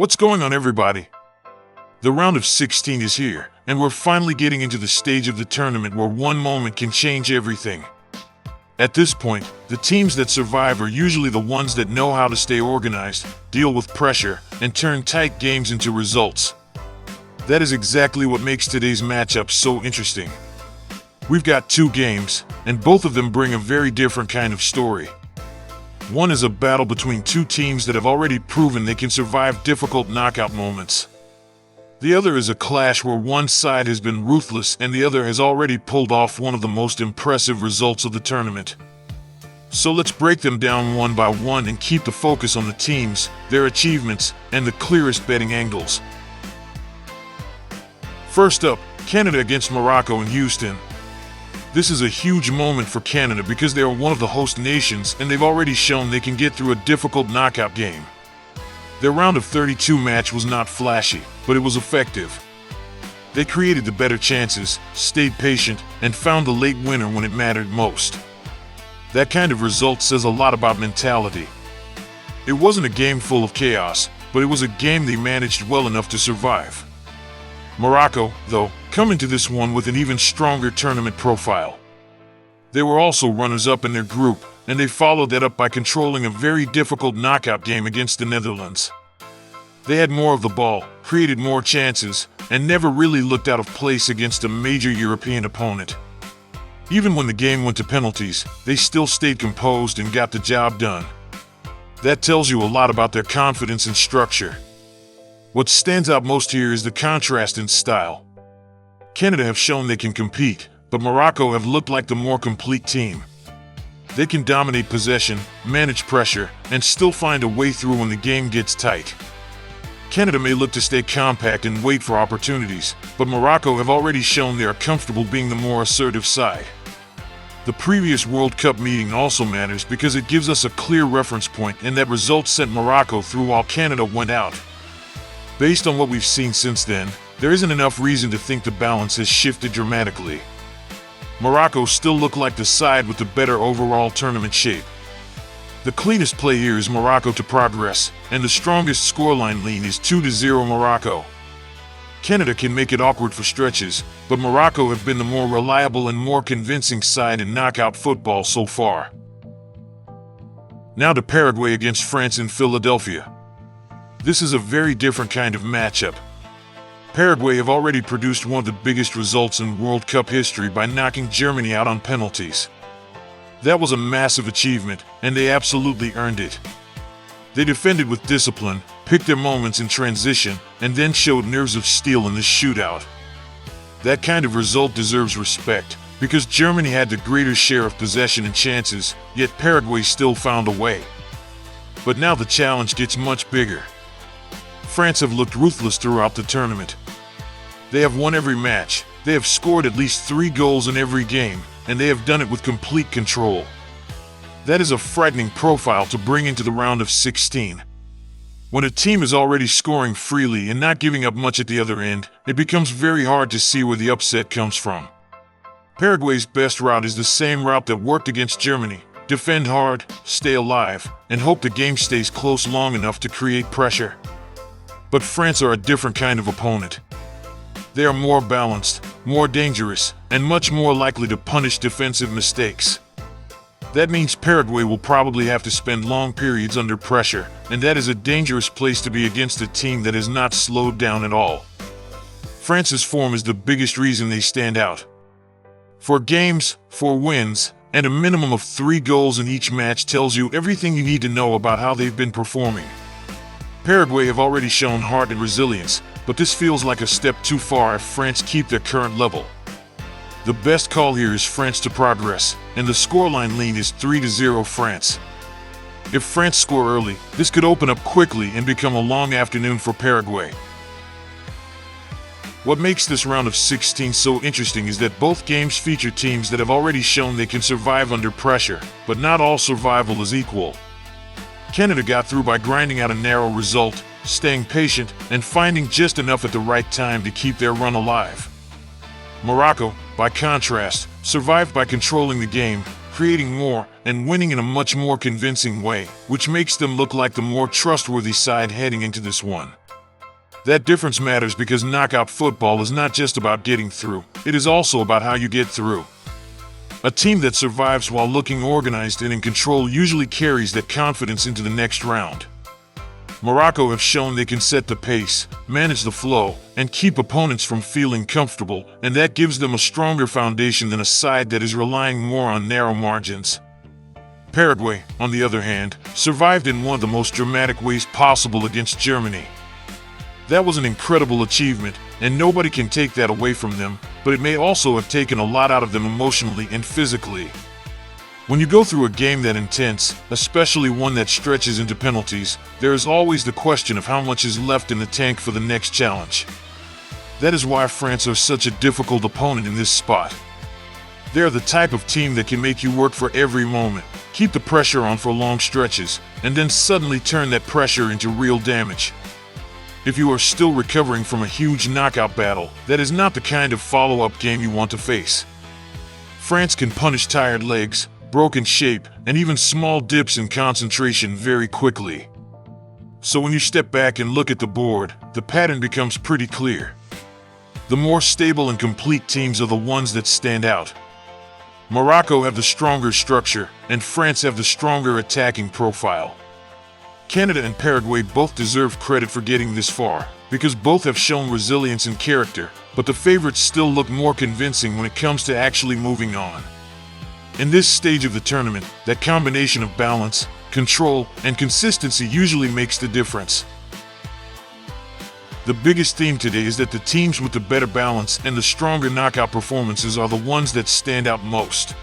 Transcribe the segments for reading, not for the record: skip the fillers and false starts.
What's going on, everybody? The round of 16 is here, and we're finally getting into the stage of the tournament where one moment can change everything. At this point, the teams that survive are usually the ones that know how to stay organized, deal with pressure, and turn tight games into results. That is exactly what makes today's matchup so interesting. We've got two games, and both of them bring a very different kind of story. One is a battle between two teams that have already proven they can survive difficult knockout moments. The other is a clash where one side has been ruthless and the other has already pulled off one of the most impressive results of the tournament. So let's break them down one by one and keep the focus on the teams, their achievements, and the clearest betting angles. First up, Canada against Morocco in Houston. This is a huge moment for Canada because they are one of the host nations and they've already shown they can get through a difficult knockout game. Their round of 32 match was not flashy, but it was effective. They created the better chances, stayed patient, and found the late winner when it mattered most. That kind of result says a lot about mentality. It wasn't a game full of chaos, but it was a game they managed well enough to survive. Morocco, though, come into this one with an even stronger tournament profile. They were also runners-up in their group, and they followed that up by controlling a very difficult knockout game against the Netherlands. They had more of the ball, created more chances, and never really looked out of place against a major European opponent. Even when the game went to penalties, they still stayed composed and got the job done. That tells you a lot about their confidence and structure. What stands out most here is the contrast in style. Canada have shown they can compete, but Morocco have looked like the more complete team. They can dominate possession, manage pressure, and still find a way through when the game gets tight. Canada may look to stay compact and wait for opportunities, but Morocco have already shown they are comfortable being the more assertive side. The previous World Cup meeting also matters because it gives us a clear reference point, and that result sent Morocco through while Canada went out. Based on what we've seen since then, there isn't enough reason to think the balance has shifted dramatically. Morocco still look like the side with the better overall tournament shape. The cleanest play here is Morocco to progress, and the strongest scoreline lean is 2-0 Morocco. Canada can make it awkward for stretches, but Morocco have been the more reliable and more convincing side in knockout football so far. Now to Paraguay against France in Philadelphia. This is a very different kind of matchup. Paraguay have already produced one of the biggest results in World Cup history by knocking Germany out on penalties. That was a massive achievement, and they absolutely earned it. They defended with discipline, picked their moments in transition, and then showed nerves of steel in the shootout. That kind of result deserves respect, because Germany had the greater share of possession and chances, yet Paraguay still found a way. But now the challenge gets much bigger. France have looked ruthless throughout the tournament. They have won every match, they have scored at least 3 goals in every game, and they have done it with complete control. That is a frightening profile to bring into the round of 16. When a team is already scoring freely and not giving up much at the other end, it becomes very hard to see where the upset comes from. Paraguay's best route is the same route that worked against Germany: defend hard, stay alive, and hope the game stays close long enough to create pressure. But France are a different kind of opponent. They are more balanced, more dangerous, and much more likely to punish defensive mistakes. That means Paraguay will probably have to spend long periods under pressure, and that is a dangerous place to be against a team that has not slowed down at all. France's form is the biggest reason they stand out. 4 games, 4 wins, and a minimum of 3 goals in each match tells you everything you need to know about how they've been performing. Paraguay have already shown heart and resilience, but this feels like a step too far if France keep their current level. The best call here is France to progress, and the scoreline lean is 3-0 France. If France score early, this could open up quickly and become a long afternoon for Paraguay. What makes this round of 16 so interesting is that both games feature teams that have already shown they can survive under pressure, but not all survival is equal. Canada got through by grinding out a narrow result, staying patient, and finding just enough at the right time to keep their run alive. Morocco, by contrast, survived by controlling the game, creating more, and winning in a much more convincing way, which makes them look like the more trustworthy side heading into this one. That difference matters because knockout football is not just about getting through, it is also about how you get through. A team that survives while looking organized and in control usually carries that confidence into the next round. Morocco have shown they can set the pace, manage the flow, and keep opponents from feeling comfortable, and that gives them a stronger foundation than a side that is relying more on narrow margins. Paraguay, on the other hand, survived in one of the most dramatic ways possible against Germany. That was an incredible achievement, and nobody can take that away from them, but it may also have taken a lot out of them emotionally and physically. When you go through a game that intense, especially one that stretches into penalties, there is always the question of how much is left in the tank for the next challenge. That is why France are such a difficult opponent in this spot. They are the type of team that can make you work for every moment, keep the pressure on for long stretches, and then suddenly turn that pressure into real damage. If you are still recovering from a huge knockout battle, that is not the kind of follow-up game you want to face. France can punish tired legs, broken shape, and even small dips in concentration very quickly. So when you step back and look at the board, the pattern becomes pretty clear. The more stable and complete teams are the ones that stand out. Morocco have the stronger structure, and France have the stronger attacking profile. Canada and Paraguay both deserve credit for getting this far, because both have shown resilience and character, but the favorites still look more convincing when it comes to actually moving on. In this stage of the tournament, that combination of balance, control, and consistency usually makes the difference. The biggest theme today is that the teams with the better balance and the stronger knockout performances are the ones that stand out most.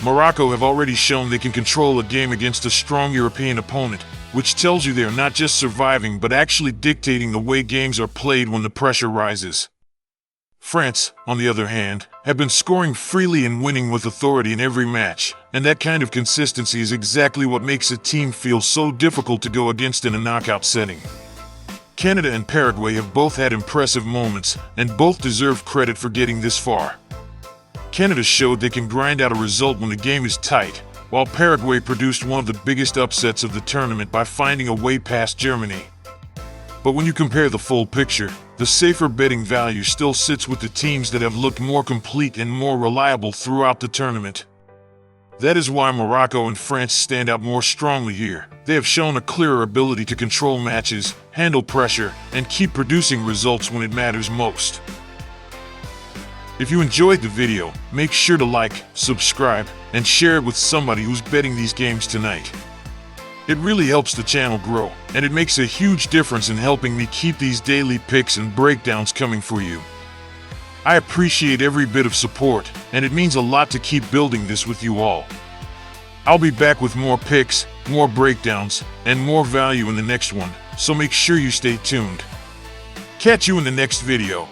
Morocco have already shown they can control a game against a strong European opponent, which tells you they are not just surviving but actually dictating the way games are played when the pressure rises. France, on the other hand, have been scoring freely and winning with authority in every match, and that kind of consistency is exactly what makes a team feel so difficult to go against in a knockout setting. Canada and Paraguay have both had impressive moments, and both deserve credit for getting this far. Canada showed they can grind out a result when the game is tight, while Paraguay produced one of the biggest upsets of the tournament by finding a way past Germany. But when you compare the full picture, the safer betting value still sits with the teams that have looked more complete and more reliable throughout the tournament. That is why Morocco and France stand out more strongly here. They have shown a clearer ability to control matches, handle pressure, and keep producing results when it matters most. If you enjoyed the video, make sure to like, subscribe, and share it with somebody who's betting these games tonight. It really helps the channel grow, and it makes a huge difference in helping me keep these daily picks and breakdowns coming for you. I appreciate every bit of support, and it means a lot to keep building this with you all. I'll be back with more picks, more breakdowns, and more value in the next one, so make sure you stay tuned. Catch you in the next video.